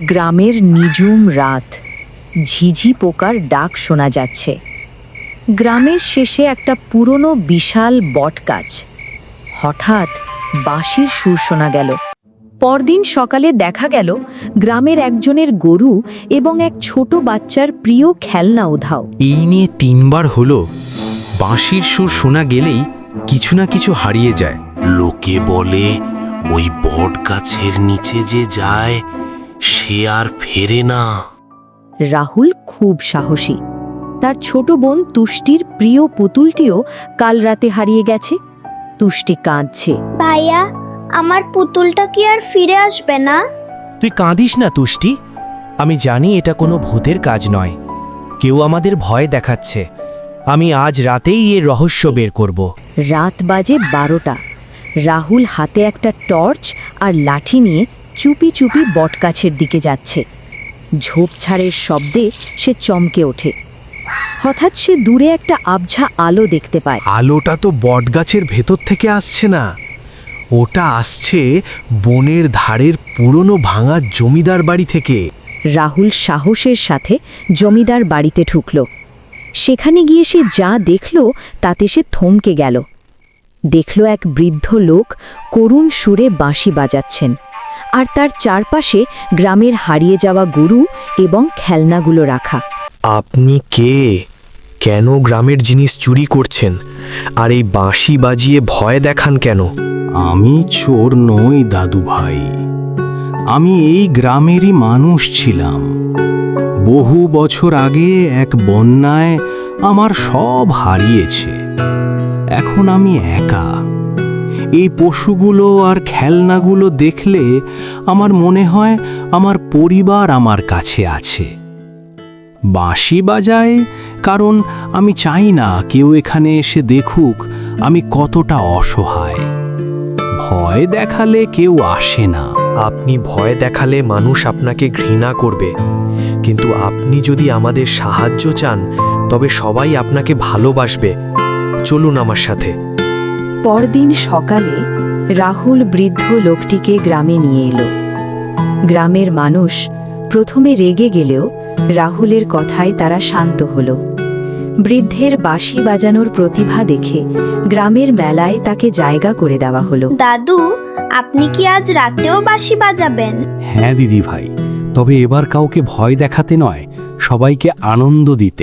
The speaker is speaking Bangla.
গ্রামের নিঝুম রাত, ঝিঝি পোকার ডাক শোনা যাচ্ছে। গ্রামের শেষে একটা পুরনো বিশাল বটগাছ। হঠাৎ বাঁশির সুর শোনা গেল। পরদিন সকালে দেখা গেল গ্রামের একজনের গরু এবং এক ছোট বাচ্চার প্রিয় খেলনা উধাও। এই নিয়ে 3 বার হলো বাঁশির সুর শোনা গেলেই কিছু না কিছু হারিয়ে যায়। লোকে বলে ওই বট গাছের নিচে যে যায় সে আর ফেরে না। রাহুল খুব সাহসী। তার ছোট বোন তুষ্টির প্রিয় পুতুলটিও কাল রাতে হারিয়ে গেছে। তুষ্টি কাঁদছে। ভাইয়া, আমার পুতুলটা কি আর ফিরে আসবে না? তুই কাঁদিস না তুষ্টি, আমি জানি এটা কোনো ভূতের কাজ নয়। কেউ আমাদের ভয় দেখাচ্ছে। আমি আজ রাতেই এর রহস্য বের করব। রাত বাজে 12টা। রাহুল হাতে একটা টর্চ আর লাঠি নিয়ে চুপি চুপি বটগাছের দিকে যাচ্ছে। ঝোপঝাড়ের শব্দে সে চমকে ওঠে। হঠাৎ সে দূরে একটা আবঝা আলো দেখতে পায়। আলোটা তো বটগাছের ভেতর থেকে আসছে না, ওটা আসছে বনের ধারের পুরনো ভাঙা জমিদার বাড়ি থেকে। রাহুল সাহসের সাথে জমিদার বাড়িতে ঢুকল। সেখানে গিয়ে সে যা দেখল তাতে সে থমকে গেল। দেখল এক বৃদ্ধ লোক করুণ সুরে বাঁশি বাজাচ্ছেন, আর তার চারপাশে গ্রামের হারিয়ে যাওয়া গরু এবং খেলনাগুলো রাখা। আপনি কে? কেন গ্রামের জিনিস চুরি করছেন? আর এই বাঁশি বাজিয়ে ভয় দেখান কেন? আমি চোর নই দাদু ভাই, আমি এই গ্রামেরই মানুষ ছিলাম। বহু বছর আগে এক বন্যায় আমার সব হারিয়েছে। এখন আমি একা। এই পশুগুলো আর খেলনাগুলো দেখলে আমার মনে হয় আমার পরিবার আমার কাছে আছে। বাঁশি বাজায় কারণ আমি চাই না কেউ এখানে এসে দেখুক আমি কতটা অসহায়। ভয় দেখালে কেউ আসে না। আপনি ভয় দেখালে মানুষ আপনাকে ঘৃণা করবে, কিন্তু আপনি যদি আমাদের সাহায্য চান তবে সবাই আপনাকে ভালোবাসবে। চলুন আমার সাথে। পরদিন সকালে রাহুল বৃদ্ধ লোকটিকে গ্রামে নিয়ে এলো। গ্রামের মানুষ প্রথমে রেগে গেলেও রাহুলের কথায় তারা শান্ত হলো। বৃদ্ধের বাঁশি বাজানোর প্রতিভা দেখে গ্রামের মেলায় তাকে জায়গা করে দেওয়া হলো। দাদু, আপনি কি আজ রাতেও বাঁশি বাজাবেন? হ্যাঁ দিদি ভাই, তবে এবার কাউকে ভয় দেখাতে নয়, সবাইকে আনন্দ দিতে।